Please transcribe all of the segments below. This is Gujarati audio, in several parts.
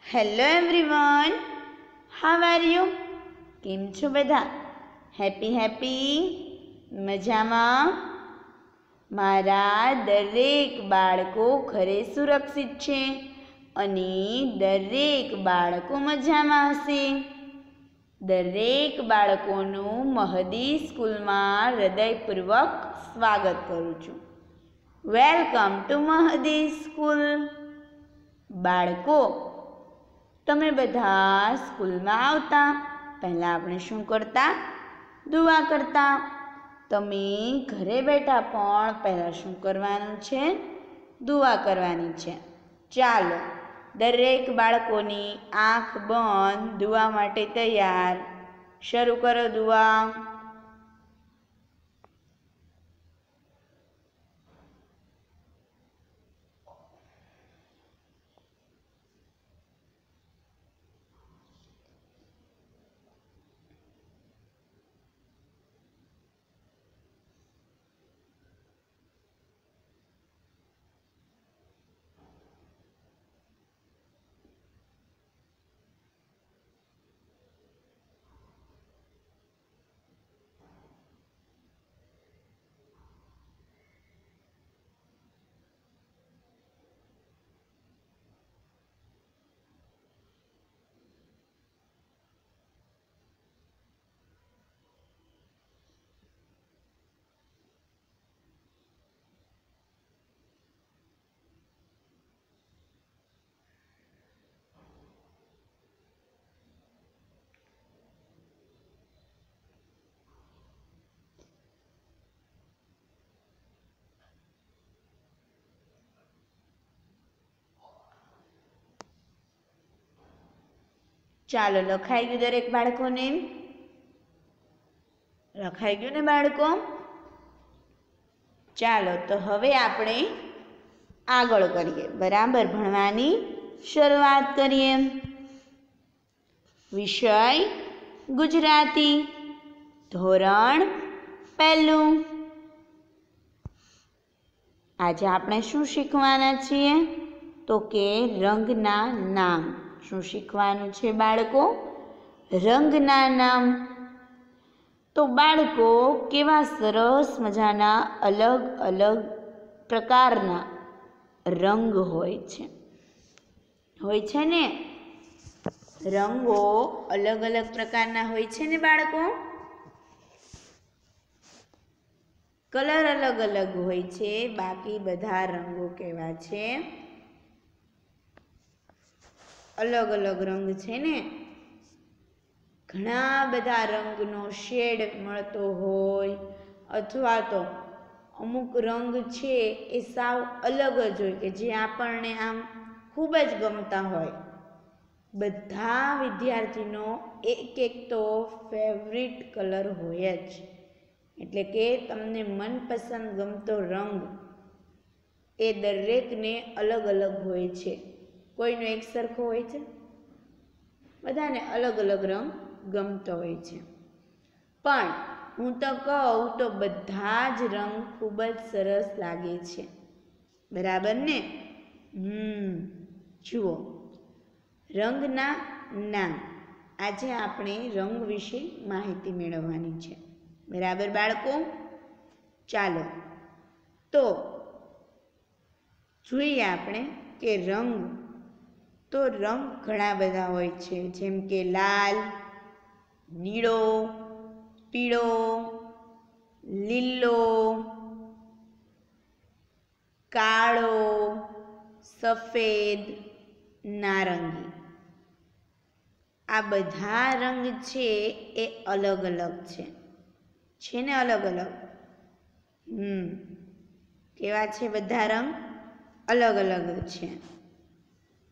Hello everyone, how are you? કેમ છો બધા? હેપી મજામાં? મારા દરેક બાળકો ઘરે સુરક્ષિત છે અને દરેક બાળકો મજામાં હશે. દરેક બાળકોનું મહદી સ્કૂલમાં હૃદયપૂર્વક સ્વાગત કરું છું. Welcome to Mahdi school. બાળકો, તમે બધા સ્કૂલમાં આવતા પહેલાં આપણે શું કરતા? દુઆ કરતા. તમે ઘરે બેઠા પણ પહેલાં શું કરવાનું છે? દુઆ કરવાની છે. ચાલો, દરેક બાળકોની આંખ બંધ, દુઆ માટે તૈયાર. શરૂ કરો દુઆ. ચાલો, લખાઈ ગયું દરેક બાળકોને? લખાઈ ગયું ને બાળકો? ચાલો, તો હવે આપણે આગળ કરીએ, બરાબર? ભણવાની શરૂઆત કરીએ. વિષય ગુજરાતી, ધોરણ 1. આજે આપણે શું શીખવાના છીએ? તો કે રંગના નામ. શું શીખવાનું છે બાળકો? રંગના નામ. તો બાળકો, કેવા સરસ મજાના અલગ અલગ પ્રકારના રંગ હોય છે ને? રંગો અલગ અલગ પ્રકારના હોય છે ને બાળકો? કલર અલગ અલગ હોય છે, બાકી બધા રંગો કેવા છે? અલગ અલગ રંગ છે ને? ઘણા બધા રંગનો શેડ મળતો હોય, અથવા તો અમુક રંગ છે એ સાવ અલગ જ હોય કે જે આપણને આમ ખૂબ જ ગમતા હોય. બધા વિદ્યાર્થીનો એક તો ફેવરિટ કલર હોય જ, એટલે કે તમને મનપસંદ ગમતો રંગ એ દરેકને અલગ અલગ હોય છે. કોઈનો એક સરખો હોય છે? બધાને અલગ અલગ રંગ ગમતો હોય છે. પણ હું તો કહું તો બધા જ રંગ ખૂબ જ સરસ લાગે છે, બરાબર ને? જુઓ, રંગના નામ. આજે આપણે રંગ વિશે માહિતી મેળવવાની છે, બરાબર બાળકો? ચાલો, તો જોઈએ આપણે કે રંગ ઘણા બધા હોય છે, જેમ કે લાલ, નીળો, પીળો, લીલો, કાળો, સફેદ, નારંગી. આ બધા રંગ છે એ અલગ અલગ છે ને? અલગ અલગ. કેવા છે બધા રંગ? અલગ અલગ છે.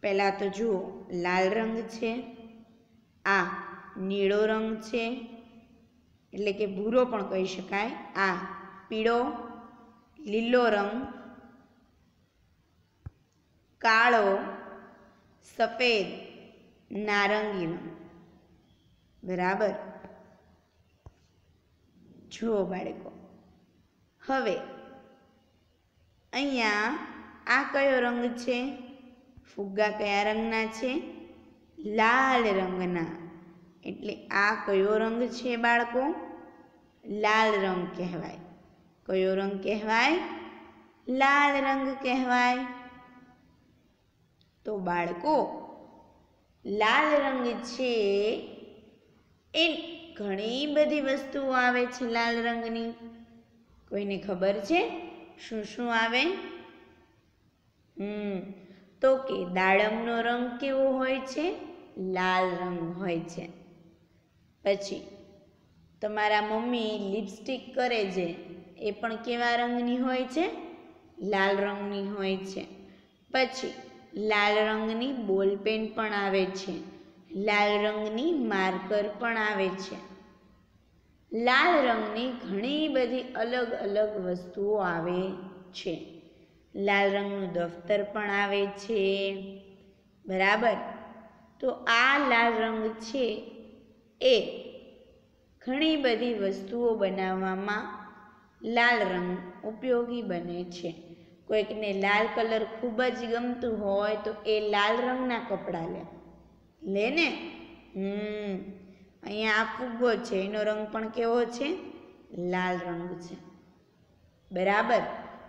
પહેલાં તો જુઓ, લાલ રંગ છે, આ નીળો રંગ છે, એટલે કે ભૂરો પણ કહી શકાય, આ પીળો, લીલો રંગ, કાળો, સફેદ, નારંગી રંગ, બરાબર? જુઓ બાળકો, હવે અહીંયા આ કયો રંગ છે? ફુગ્ગા કયા રંગના છે? લાલ રંગના. એટલે આ કયો રંગ છે બાળકો? લાલ રંગ કહેવાય. કયો રંગ કહેવાય? લાલ રંગ કહેવાય. તો બાળકો, લાલ રંગ છે એ ઘણી બધી વસ્તુઓ આવે છે લાલ રંગની. કોઈને ખબર છે શું શું આવે? તો કે દાડમનો રંગ કેવો હોય છે? લાલ રંગ હોય છે. પછી તમારા મમ્મી લિપસ્ટિક કરે છે એ પણ કેવા રંગની હોય છે? લાલ રંગની હોય છે. પછી લાલ રંગની બોલપેન પણ આવે છે. લાલ રંગની માર્કર પણ આવે છે. લાલ રંગની ઘણી બધી અલગ અલગ વસ્તુઓ આવે છે. લાલ રંગનું દફતર પણ આવે છે. બરાબર. તો આ લાલ રંગ છે એ ઘણી બધી વસ્તુઓ બનાવવામાં લાલ રંગ ઉપયોગી બને છે. કોઈકને લાલ કલર ખૂબ જ ગમતું હોય તો એ લાલ રંગના કપડાં લે ને. અહીંયા આ ફુગ્ગો છે એનો રંગ પણ કેવો છે? લાલ રંગ છે. બરાબર.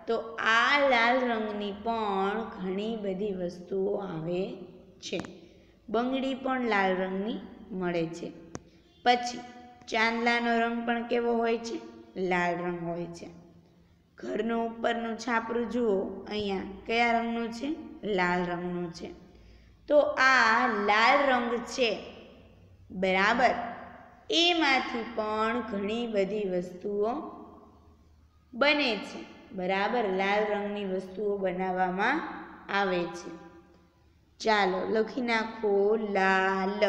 તો આ લાલ રંગની પણ ઘણી બધી વસ્તુઓ આવે છે. બંગડી પણ લાલ રંગની મળે છે. પછી ચાંદલાનો રંગ પણ કેવો હોય છે? લાલ રંગ હોય છે. ઘરનું ઉપરનું છાપરું જુઓ, અહીંયા કયા રંગનું છે? લાલ રંગનું છે. તો આ લાલ રંગ છે, બરાબર, એમાંથી પણ ઘણી બધી વસ્તુઓ બને છે. બરાબર. લાલ રંગની વસ્તુઓ બનાવવામાં આવે છે. ચાલો લખી નાખો લાલ.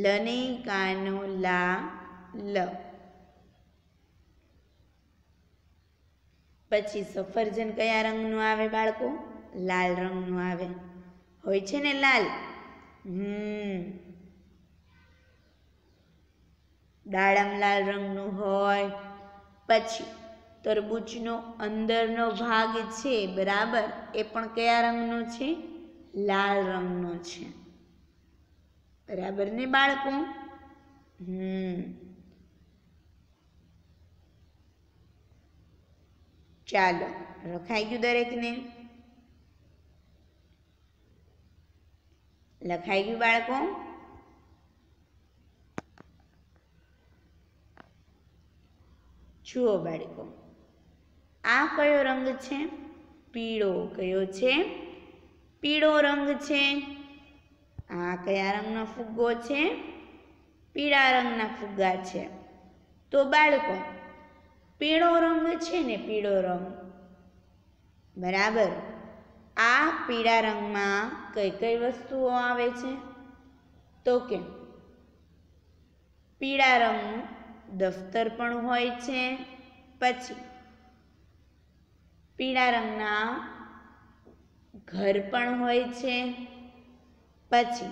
લને કાનો લા લ. પછી સફરજન કયા રંગનું આવે બાળકો? લાલ રંગનું આવે. હોય છે ને લાલ? દાડમ લાલ રંગનું હોય. પછી તરબૂચનો અંદરનો ભાગ છે, બરાબર, એ પણ કયા રંગનો છે? લાલ રંગનો છે. બરાબર ને બાળકો? ચાલો લખાઈ ગયું દરેકને? લખાઈ ગયું બાળકો? જુઓ બાળકો, આ કયો રંગ છે? પીળો. કયો છે? પીળો રંગ છે. આ કયા રંગનો ફુગ્ગો છે? પીળા રંગના ફુગ્ગા છે. તો બાળકો, પીળો રંગ છે ને, પીળો રંગ, બરાબર, આ પીળા રંગમાં કઈ કઈ વસ્તુઓ આવે છે? તો કે પીળા રંગનું દફતર પણ હોય છે. પછી પીળા રંગના ઘર પણ હોય છે. પછી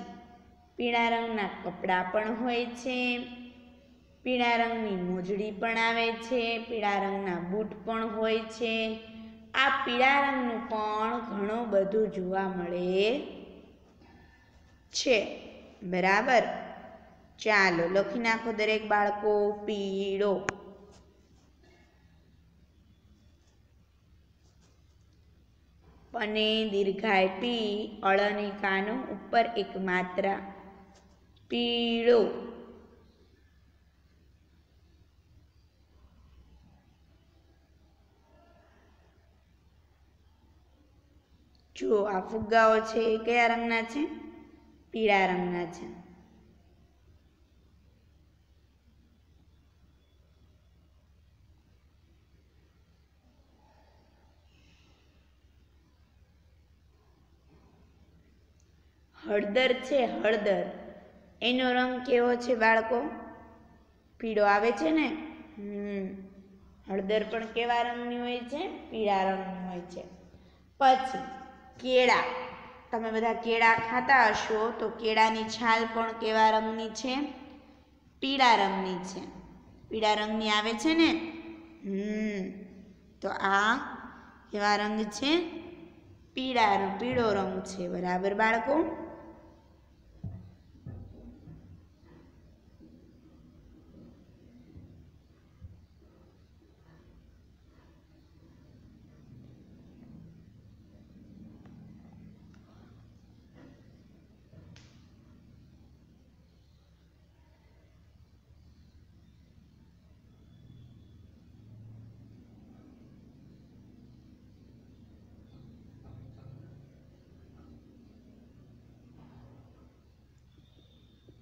પીળા રંગના કપડાં પણ હોય છે. પીળા રંગની મોજડી પણ આવે છે. પીળા રંગના બૂટ પણ હોય છે. આ પીળા રંગનું પણ ઘણું બધું જોવા મળે છે. બરાબર. ચાલો લખી નાખો દરેક બાળકો પીળો. અને દીર્ઘાય પી, અળની કાનો ઉપર એક માત્રા, પીળો. જો આ ફુગ્ગાઓ છે એ કયા રંગના છે? પીળા રંગના છે. હળદર છે, હળદર, એનો રંગ કેવો છે બાળકો? પીળો આવે છે ને? હળદર પણ કેવા રંગની હોય છે? પીળા રંગની હોય છે. પછી કેળા. તમે બધા કેળા ખાતા હશો તો કેળાની છાલ પણ કેવા રંગની છે? પીળા રંગની છે. પીળા રંગની આવે છે ને? તો આ કેવા રંગ છે? પીળો રંગ છે. બરાબર બાળકો?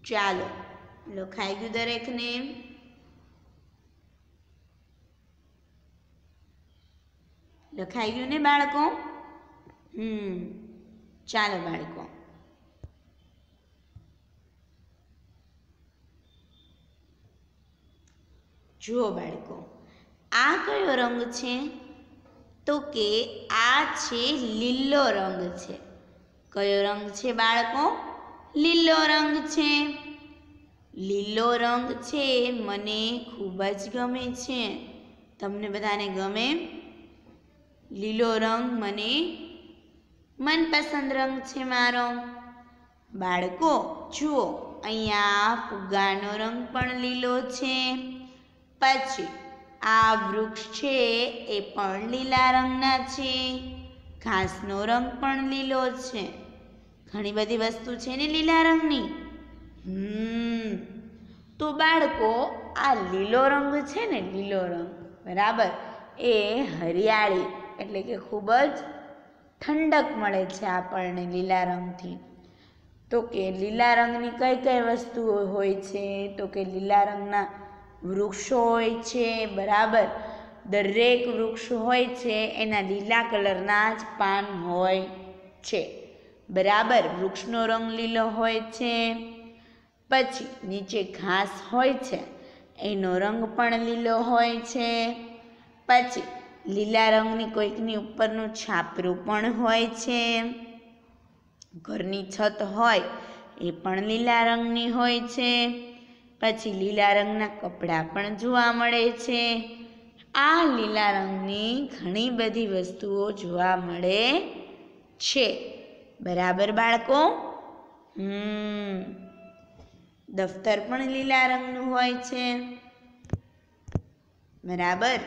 ચાલો લખાઈ ગયું દરેકને? લખાઈ ગયું ને બાળકો? ચાલો બાળકો, જુઓ બાળકો, આ કયો રંગ છે? તો કે આ છે લીલો રંગ છે. કયો રંગ છે બાળકો? લીલો રંગ છે. લીલો રંગ છે મને ખૂબ જ ગમે છે. તમને બધાને ગમે? લીલો રંગ મને મનપસંદ રંગ છે મારો. બાળકો જુઓ, અહીંયા ફુગ્ગાનો રંગ પણ લીલો છે. પછી આ વૃક્ષ છે એ પણ લીલા રંગના છે. ઘાસનો રંગ પણ લીલો છે. ઘણી બધી વસ્તુ છે ને લીલા રંગની. તો બાળકો આ લીલો રંગ છે ને, લીલો રંગ બરાબર, એ હરિયાળી એટલે કે ખૂબ જ ઠંડક મળે છે આપણને લીલા રંગથી. તો કે લીલા રંગની કઈ કઈ વસ્તુઓ હોય છે? તો કે લીલા રંગના વૃક્ષો હોય છે, બરાબર. દરેક વૃક્ષ હોય છે એના લીલા કલરના જ પાન હોય છે, બરાબર. વૃક્ષનો રંગ લીલો હોય છે. પછી નીચે ઘાસ હોય છે એનો રંગ પણ લીલો હોય છે. પછી લીલા રંગની કોઈકની ઉપરનું છાપરું પણ હોય છે. ઘરની છત હોય એ પણ લીલા રંગની હોય છે. પછી લીલા રંગના કપડાં પણ જોવા મળે છે. આ લીલા રંગની ઘણી બધી વસ્તુઓ જોવા મળે છે, બરાબર બાળકો? દફતર પણ લીલા રંગનું હોય છે, બરાબર.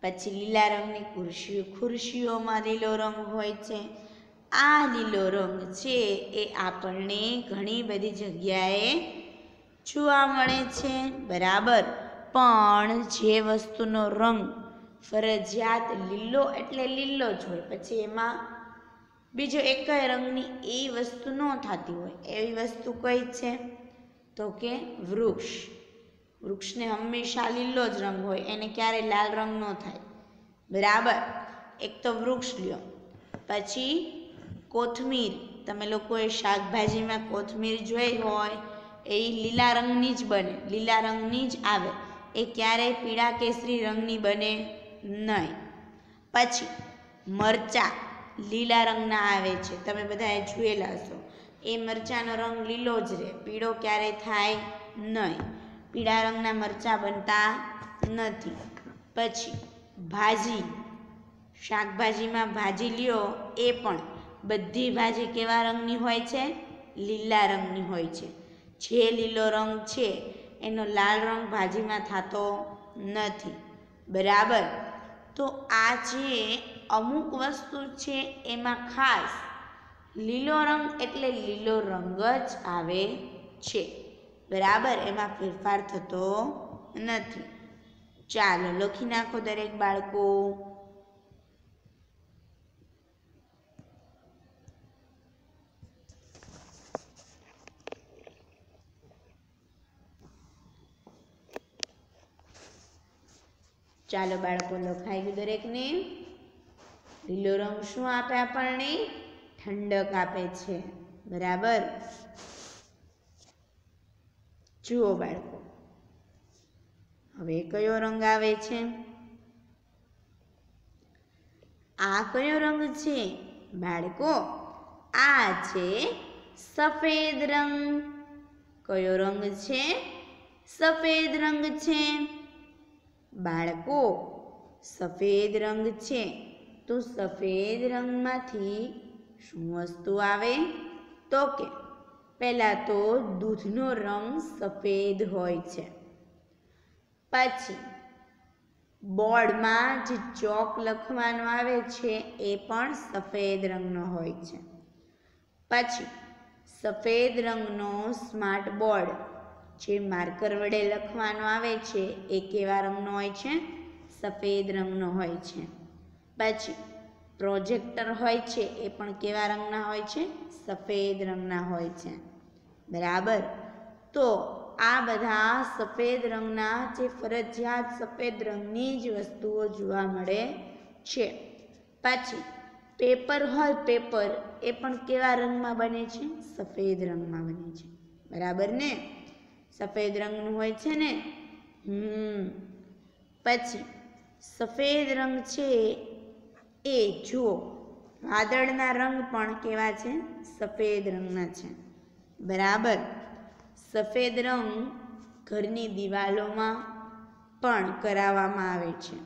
પછી લીલા રંગની ખુરશીઓમાં લીલો રંગ હોય છે. આ લીલો રંગ છે એ આપણને ઘણી બધી જગ્યાએ જોવા મળે છે, બરાબર. પણ જે વસ્તુનો રંગ ફરજિયાત લીલો એટલે લીલો જ હોય, પછી એમાં બીજો એક રંગની એ વસ્તુ ન થતી હોય, એવી વસ્તુ કઈ છે? તો કે વૃક્ષ. વૃક્ષને હંમેશા લીલો જ રંગ હોય, એને ક્યારેય લાલ રંગ ન થાય, બરાબર. એક તો વૃક્ષ લ્યો. પછી કોથમીર, તમે લોકોએ શાકભાજીમાં કોથમીર જોઈ હોય, એ લીલા રંગની જ બને, લીલા રંગની જ આવે, એ ક્યારેય પીળા કેસરી રંગની બને નહીં. પછી મરચાં લીલા રંગના આવે છે, તમે બધાએ જોયેલા હશો. એ મરચાંનો રંગ લીલો જ રહે, પીળો ક્યારેય થાય નહીં. પીળા રંગના મરચાં બનતા નથી. પછી ભાજી, શાકભાજીમાં ભાજી લ્યો, એ પણ બધી ભાજી કેવા રંગની હોય છે? લીલા રંગની હોય છે. જે લીલો રંગ છે એનો લાલ રંગ ભાજીમાં થતો નથી, બરાબર. તો આ જે અમુક વસ્તુ છે એમાં ખાસ લીલો રંગ એટલે લીલો રંગ જ આવે છે, બરાબર. એમાં ફેરફાર થતો નથી. ચાલો લખી નાખો દરેક બાળકો. ચાલો બાળકો, લખાઈ ગયું દરેકને? લીલો રંગ શું આપે આપણને? ઠંડક આપે છે, બરાબર. જુઓ બાળકો, હવે કયો રંગ આવે છે? આ કયો રંગ છે બાળકો? આ છે સફેદ રંગ. કયો રંગ છે? સફેદ રંગ છે. બાળકો સફેદ રંગ છે તો સફેદ રંગમાંથી શું વસ્તુ આવે? તો કે પહેલા તો દૂધનો રંગ સફેદ હોય છે. પછી બોર્ડમાં જે ચોક લખવાનું આવે છે એ પણ સફેદ રંગનો હોય છે. પછી સફેદ રંગનો સ્માર્ટ બોર્ડ, જે માર્કર વડે લખવાનું આવે છે, એ કેવા રંગનો હોય છે? સફેદ રંગનો હોય છે. પછી પ્રોજેક્ટર હોય છે એ પણ કેવા રંગના હોય છે? સફેદ રંગના હોય છે, બરાબર. તો આ બધા સફેદ રંગના જે ફરજિયાત સફેદ રંગની જ વસ્તુઓ જોવા મળે છે. પછી પેપર હોય, પેપર એ પણ કેવા રંગમાં બને છે? સફેદ રંગમાં બને છે, બરાબર ને? સફેદ રંગનું હોય છે ને. પછી સફેદ રંગ છે એ જુઓ, વાદળના રંગ પણ કેવા છે? સફેદ રંગના છે, બરાબર. સફેદ રંગ ઘરની દિવાલોમાં પણ કરાવવામાં આવે છે.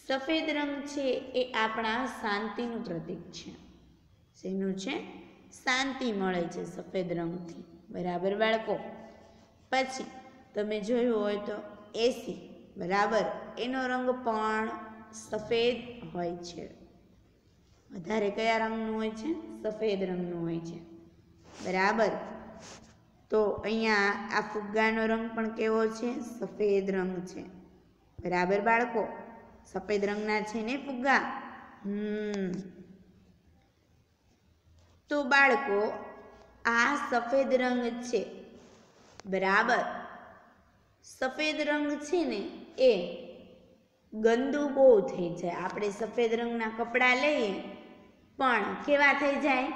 સફેદ રંગ છે એ આપણા શાંતિનું પ્રતીક છે. શેનું છે? શાંતિ મળે છે સફેદ રંગથી, બરાબર બાળકો. પછી તમે જોયું હોય તો એસી, બરાબર, એનો રંગ પણ સફેદ હોય છે. વધારે કયા રંગનું હોય છે? સફેદ રંગનું હોય છે, બરાબર. તો અહીંયા આ ફુગ્ગાનો રંગ પણ કેવો છે? સફેદ રંગ છે, બરાબર બાળકો. સફેદ રંગના છે ને ફુગ્ગા. તો બાળકો આ સફેદ રંગ છે, બરાબર. સફેદ રંગ છે ને એ ગંદુ બહુ થઈ જાય. આપણે સફેદ રંગના કપડાં લઈએ પણ કેવા થઈ જાય?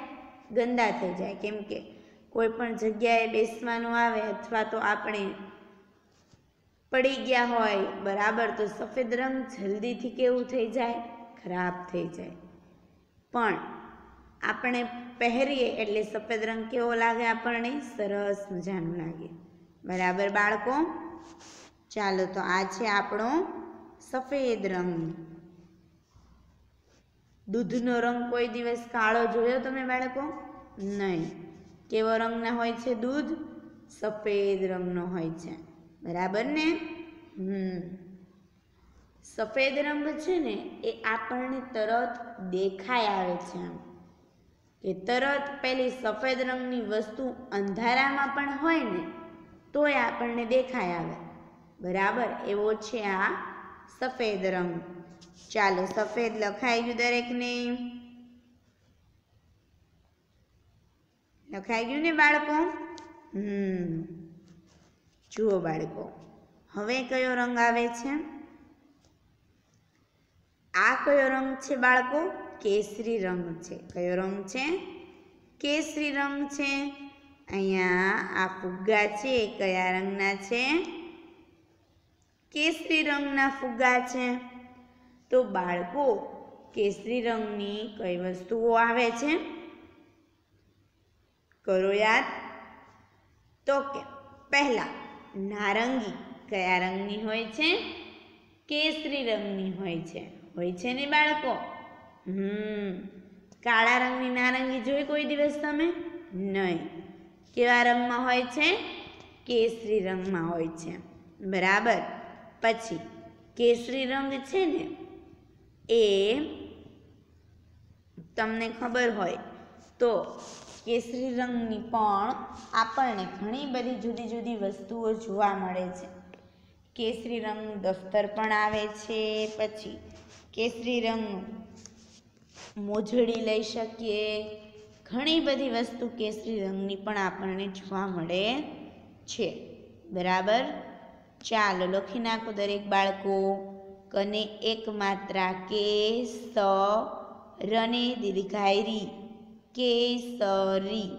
ગંદા થઈ જાય. કેમ કે કોઈ પણ જગ્યાએ બેસવાનું આવે અથવા તો આપણે પડી ગયા હોય, બરાબર, તો સફેદ રંગ જલ્દીથી કેવું થઈ જાય? ખરાબ થઈ જાય. પણ આપણે પહેરીએ એટલે સફેદ રંગ કેવો લાગે આપણને? સરસ મજાનું લાગે, બરાબર બાળકો. ચાલો, તો આ છે આપણો સફેદ રંગ. દૂધનો રંગ કોઈ દિવસ કાળો જોયો તમે બાળકો? નહીં. કેવો રંગના હોય છે દૂધ? સફેદ રંગનો હોય છે, બરાબર ને? સફેદ રંગ છે ને એ આપણને તરત દેખાય આવે છે. આમ કે તરત પેલી સફેદ રંગની વસ્તુ અંધારામાં પણ હોય ને તોય આપણને દેખાય આવે, બરાબર. એવો છે આ સફેદ રંગ. ચાલો, સફેદ લખાઈ ગયું દરેકને? લખાઈ ગયું ને બાળકો? જુઓ બાળકો, હવે કયો રંગ આવે છે? આ કયો રંગ છે બાળકો? કેસરી રંગ છે. કયો રંગ છે? કેસરી રંગ છે. અહીંયા આ ફુગ્ગા છે કયા રંગના છે? કેસરી રંગના ફુગ્ગા છે. તો બાળકો કેસરી રંગની કઈ વસ્તુઓ આવે છે? કરો યાદ. તો કે પહેલા નારંગી કયા રંગની હોય છે? કેસરી રંગની હોય છે ને બાળકો? કાળા રંગની નારંગી જોઈ કોઈ દિવસ તમે? નહીં. કેવા રંગમાં હોય છે? કેસરી રંગમાં હોય છે, બરાબર. પછી કેસરી રંગ છે ને એ તમને ખબર હોય તો કેસરી રંગની પણ આપણને ઘણી બધી જુદી જુદી વસ્તુઓ જોવા મળે છે. કેસરી રંગનું દફતર પણ આવે છે. પછી કેસરી રંગનું મોજડી લઈ શકીએ. ઘણી બધી વસ્તુ કેસરી રંગની પણ આપણને જોવા મળે છે, બરાબર. ચાલો, લખી નાખો દરેક બાળકો. કને એક માત્રા કેસરને દીર્ઘાયરી, કેસરી.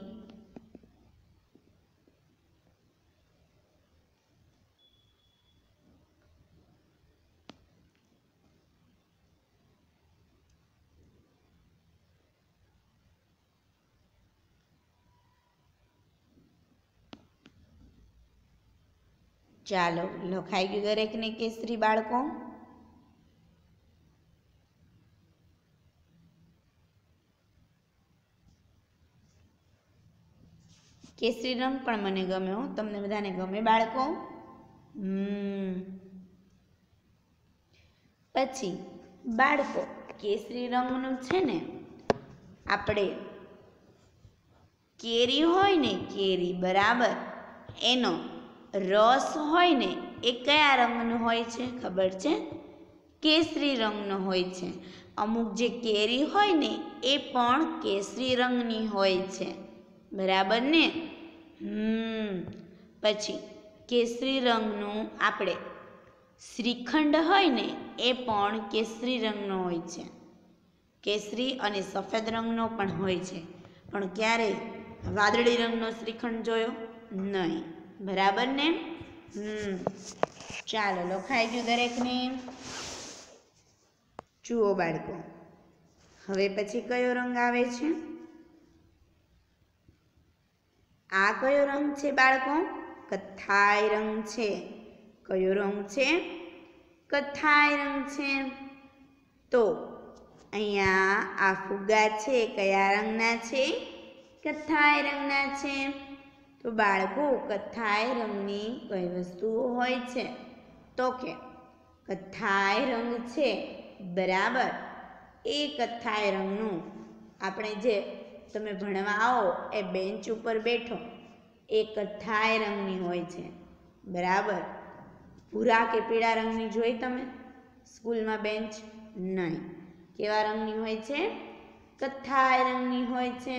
ચાલો, લખાઈ ગયું દરેકને કેસરી બાળકો? કેસરી રંગ પણ મને ગમે હો. તમને બધાને ગમે બાળકો? પછી બાળકો કેસરી રંગનું છે ને આપણે કેરી હોય ને, કેરી, બરાબર, એનો રસ હોય ને એ કયા રંગનો હોય છે ખબર છે? કેસરી રંગનો હોય છે. અમુક જે કેરી હોય ને એ પણ કેસરી રંગની હોય છે, બરાબર ને? પછી કેસરી રંગનું આપણે શ્રીખંડ હોય ને એ પણ કેસરી રંગનો હોય છે, કેસરી અને સફેદ રંગનો પણ હોય છે, પણ ક્યારેય વાદળી રંગનો શ્રીખંડ જોયો નહીં, બરાબર ને? ચાલો લખાઈ ગયું દરેકને? જુઓ બાળકો, હવે પછી કયો રંગ આવે છે? આ કયો રંગ છે બાળકો? કથ્થાઈ રંગ છે. કયો રંગ છે? કથ્થાઈ રંગ છે. તો અહીંયા આ ફુગ્ગા છે કયા રંગના છે? કથ્થાઈ રંગના છે. તો બાળકો કથ્થાઈ રંગની કઈ વસ્તુઓ હોય છે? તો કે કથ્થાઈ રંગ છે, બરાબર. એ કથ્થાઈ રંગનું આપણે જે તમે ભણવા આવો એ બેન્ચ ઉપર બેઠો એ કથ્થાઈ રંગની હોય છે, બરાબર. ભૂરા કે પીળા રંગની જોઈ તમે સ્કૂલમાં બેન્ચ? નહીં. કેવા રંગની હોય છે? કથ્થાઈ રંગની હોય છે.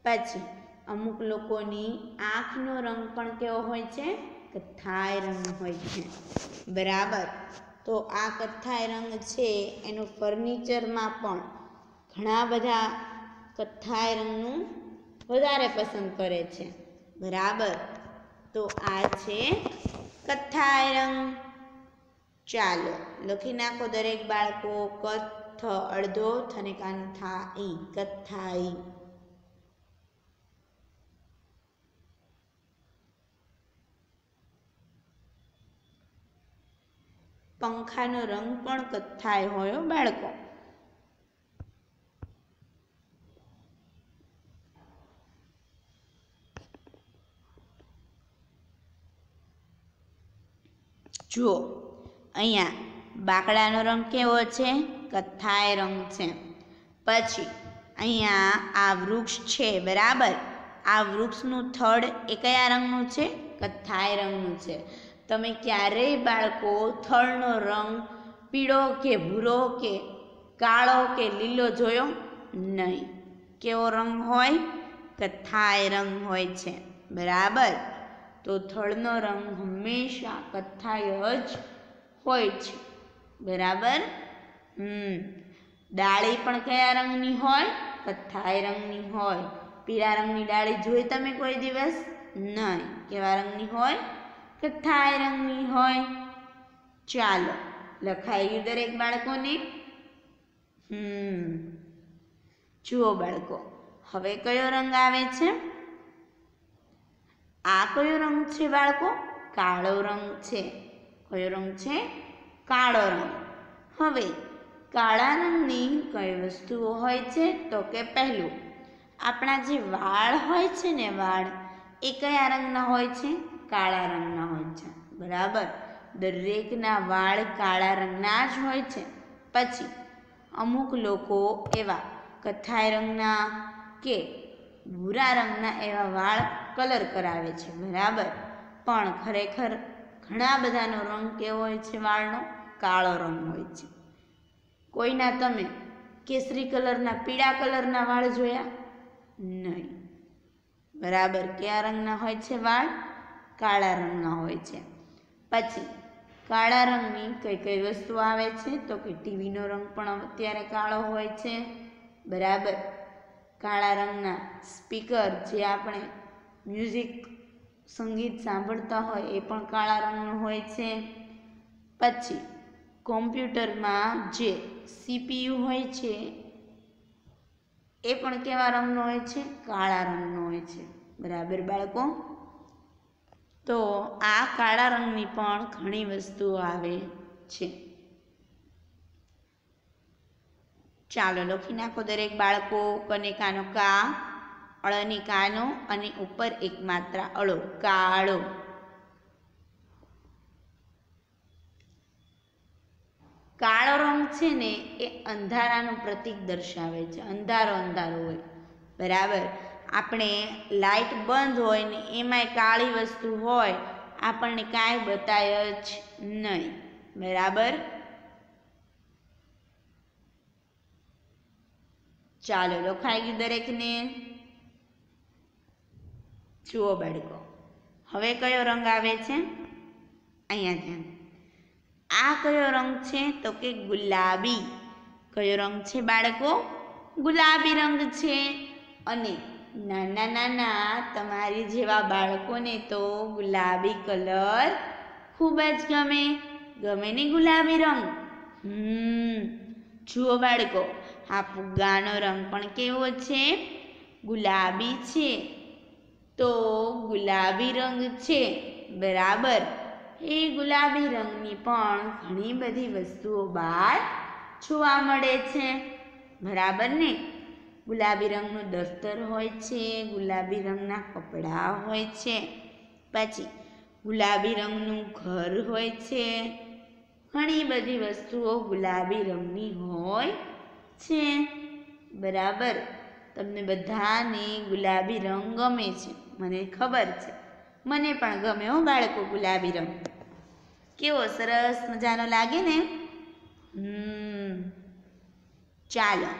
પછી અમુક લોકોની આંખનો રંગ પણ કેવો હોય છે? કથ્થાઈ રંગ હોય છે, બરાબર. તો આ કથ્થાઈ રંગ છે એનું ફર્નિચરમાં પણ ઘણા બધા કથ્થાઈ રંગનું વધારે પસંદ કરે છે, બરાબર. તો આ છે કથ્થાઈ રંગ. ચાલો લખી નાખો દરેક બાળકો. કથ અડધો થને કાન થા ઈ, કથ્થાઈ. પંખાનો રંગ પણ કથ્થાઈ હોય બાળકો. જુઓ અહીંયા બાકડાનો રંગ કેવો છે? કથ્થાઈ રંગ છે. પછી અહીંયા આ વૃક્ષ છે, બરાબર. આ વૃક્ષનું થડ એ કયા રંગનું છે? કથ્થાઈ રંગનું છે. તમે ક્યારેય બાળકો થડનો રંગ પીળો કે ભૂરો કે કાળો કે લીલો જોયો નહીં. કેવો રંગ હોય? કથ્થાઈ રંગ હોય છે, બરાબર. તો થડનો રંગ હંમેશા કથ્થાઈ જ હોય છે, બરાબર. ડાળી પણ કયા રંગની હોય? કથ્થાઈ રંગની હોય. પીળા રંગની ડાળી જોઈ તમે કોઈ દિવસ? નહીં. કેવા રંગની હોય? કથ્થાઈ રંગની હોય. ચાલો લખાઈ ગયું દરેક બાળકોને? જુઓ બાળકો, હવે કયો રંગ આવે છે? આ કયો રંગ છે બાળકો? કાળો રંગ છે. કયો રંગ છે? કાળો રંગ. હવે કાળા રંગની કઈ વસ્તુઓ હોય છે? તો કે પહેલું આપણા જે વાળ હોય છે ને, વાળ એ કયા રંગના હોય છે? કાળા રંગના હોય છે, બરાબર. દરેકના વાળ કાળા રંગના જ હોય છે. પછી અમુક લોકો એવા કથ્થાઈ રંગના કે ભૂરા રંગના એવા વાળ કલર કરાવે છે, બરાબર. પણ ખરેખર ઘણા બધાનો રંગ કેવો હોય છે? વાળનો કાળો રંગ હોય છે. કોઈના તમે કેસરી કલરના, પીળા કલરના વાળ જોયા નહીં, બરાબર. કયા રંગના હોય છે વાળ? કાળા રંગના હોય છે. પછી કાળા રંગની કઈ કઈ વસ્તુ આવે છે? તો કે ટીવીનો રંગ પણ અત્યારે કાળો હોય છે, બરાબર. કાળા રંગના સ્પીકર જે આપણે મ્યુઝિક સંગીત સાંભળતા હોય એ પણ કાળા રંગનું હોય છે. પછી કોમ્પ્યુટરમાં જે CPU હોય છે એ પણ કેવા રંગનો હોય છે? કાળા રંગનો હોય છે, બરાબર બાળકો. તો આ કાળા રંગની પણ ઘણી વસ્તુઓ આવે છે. ચાલો લખી નાખો દરેક બાળકો. કને કાનો કા, અળની કાનો અને ઉપર એક માત્રા અળો, કાળો. કાળો રંગ છે ને એ અંધારાનું પ્રતીક દર્શાવે છે. અંધારો અંધારો હોય, બરાબર. આપણે લાઈટ બંધ હોય ને એમાંય કાળી વસ્તુ હોય આપણને કાંઈ બતાય જ નહીં, બરાબર. ચાલો લખાઈ ગયું દરેકને? જુઓ બાળકો, હવે કયો રંગ આવે છે? અહીંયા ધ્યાન. આ કયો રંગ છે? તો કે ગુલાબી. કયો રંગ છે બાળકો? ગુલાબી રંગ છે. અને નાના નાના તમારી જેવા બાળકોને તો ગુલાબી કલર ખૂબ જ ગમે. ગમે ને ગુલાબી રંગ? જુઓ બાળકો, આ ફુગ્ગાનો રંગ પણ કેવો છે? ગુલાબી છે. તો ગુલાબી રંગ છે, બરાબર. એ ગુલાબી રંગની પણ ઘણી બધી વસ્તુઓ બહાર જોવા મળે છે, બરાબર ને? ગુલાબી રંગનું દફતર હોય છે, ગુલાબી રંગના કપડાં હોય છે, પછી ગુલાબી રંગનું ઘર હોય છે. ઘણી બધી વસ્તુઓ ગુલાબી રંગની હોય છે, બરાબર. તમને બધાને ગુલાબી રંગ ગમે છે, મને ખબર છે. મને પણ ગમે હો બાળકો ગુલાબી રંગ. કેવો સરસ મજાનો લાગે ને? ચાલો,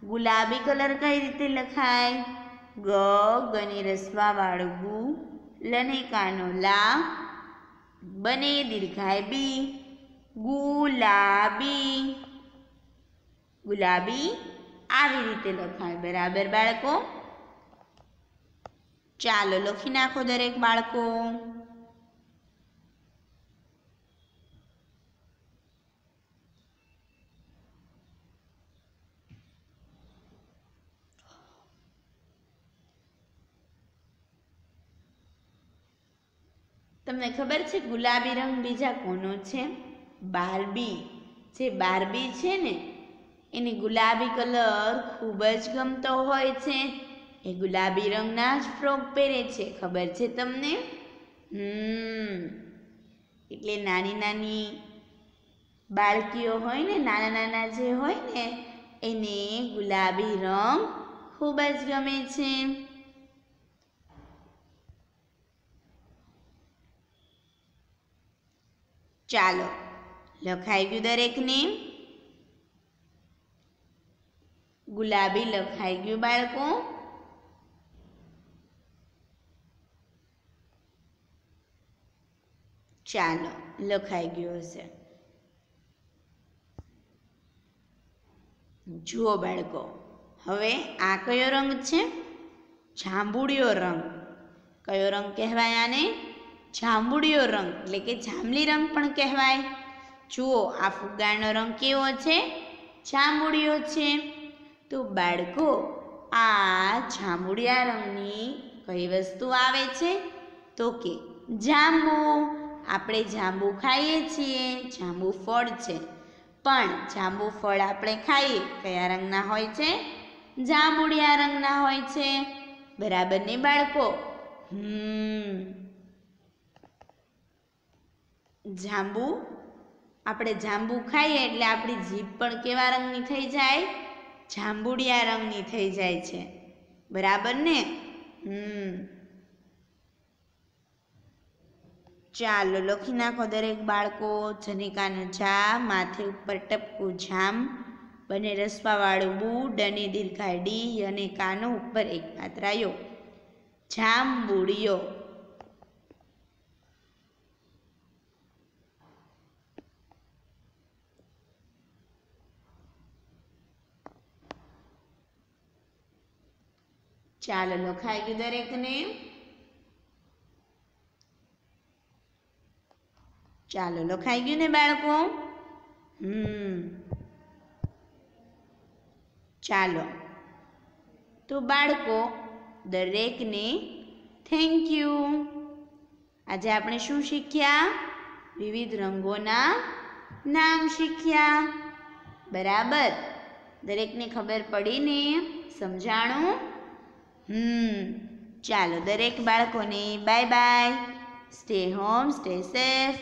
ગુલાબી કલર કઈ રીતે લખાય? ગને રસવા વાળું ગુ, લને કાનો લા, બને દીર્ઘાય બી, ગુલાબી. ગુલાબી આવી રીતે લખાય, બરાબર બાળકો? ચાલો લખી નાખો દરેક બાળકો. તમને ખબર છે ગુલાબી રંગ બીજા કોનો છે? બાર્બી. જે બાર્બી છે ને, એને ગુલાબી કલર ખૂબ જ ગમતો હોય છે. એ ગુલાબી રંગના જ ફ્રોક પહેરે છે, ખબર છે તમને? એટલે નાની નાની બાળકીઓ હોય ને, નાના નાના જે હોય ને, એને ગુલાબી રંગ ખૂબ જ ગમે છે. ચાલો લખાઈ ગયું દરેકને? ગુલાબી લખાઈ ગયું બાળકો? ચાલો લખાઈ ગયું હશે. જુઓ બાળકો, હવે આ કયો રંગ છે? જાંબુડિયો રંગ. કયો રંગ કહેવાય આને? જાંબુડિયો રંગ, એટલે કે જાંબલી રંગ પણ કહેવાય. જુઓ, આ ફુગ્ગાનો રંગ કેવો છે? જાંબુડિયો છે. તો બાળકો, આ જાંબુડિયા રંગની કઈ વસ્તુ આવે છે? તો કે જાંબુ. આપણે જાંબુ ખાઈએ છીએ, જાંબુ ફળ છે. પણ જાંબુ ફળ આપણે ખાઈએ કયા રંગના હોય છે? જાંબુડિયા રંગના હોય છે, બરાબર ને બાળકો? જાંબુ, આપણે જાંબુ ખાઈએ એટલે આપણી જીભ પણ કેવા રંગની થઈ જાય? જાંબુડિયા રંગની થઈ જાય છે, બરાબર ને? ચાલો લખી નાખો દરેક બાળકો. જનિકાનો જા, માથે ઉપર ટપકું જામ, બને રસવાવાળું બુ, ડને દીર્ઘાય ડી, અને કાનો ઉપર એક પાત્રાયો. જાંબુડિયો. ચાલો લખાઈ ગયું દરેકને? ચાલો લખાઈ ગયું ને બાળકો? ચાલો તો બાળકો, દરેકને થેન્ક યુ. આજે આપણે શું શીખ્યા? વિવિધ રંગોના નામ શીખ્યા, બરાબર? દરેકને ખબર પડી ને? સમજાણું? ચાલો દરેક બાળકોને bye bye. Stay home, stay safe.